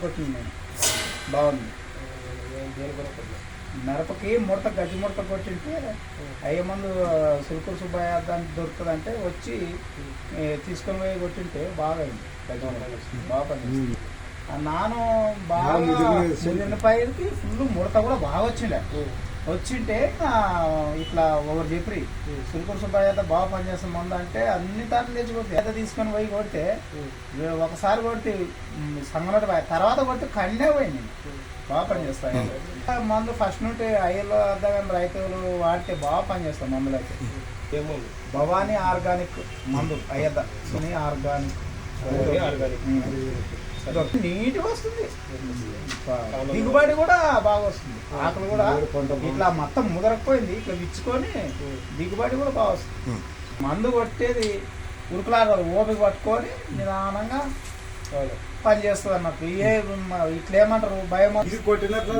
కొట్టింది నేను బాగుంది. మిరపకి ముడత గజ్జి ముడత కొట్టింటే అయ్యే మందు సుల్కూరు సుబ్బయ్య దానికి దొరుకుతుంది అంటే వచ్చి తీసుకొని పోయి కొట్టింటే బాగా అయింది. గజ్జి ముడత బాగా పనిచేస్తుంది. నాను బాగా ముదిరిన పైరుకి ఫుల్ ముడత కూడా బాగా వచ్చింటే ఇట్లా ఒకరు చెప్పి సుల్కూరు సుబ్బయ్య బాగా పనిచేస్తుంది మందు అంటే అన్ని తాట్లు తెచ్చిపోతే ఏదో తీసుకొని పోయి కొడితే ఒకసారి కొడితే సంగనట తర్వాత కొడితే కండే పోయింది. బాగా పనిచేస్తాయి మందు. ఫస్ట్ నుండి అయ్యలో అర్ధగంట రైతులు వాడితే బాగా పనిచేస్తాం మందులు అయితే. భవానీ ఆర్గానిక్ మందు అయ్యద్ద సునీ ఆర్గానిక్ నీట్గా వస్తుంది. దిగుబడి కూడా బాగా వస్తుంది. ఆకులు కూడా ఇట్లా మొత్తం ముదరకపోయింది ఇట్లా విచ్చుకొని దిగుబడి కూడా బాగా వస్తుంది. మందు కొట్టేది ఉరుకులాగా ఓపిక పట్టుకొని నిదానంగా పనిచేస్తుంది అన్నట్టు. ఇట్లా ఏమంటారు భయం కొట్టినట్లు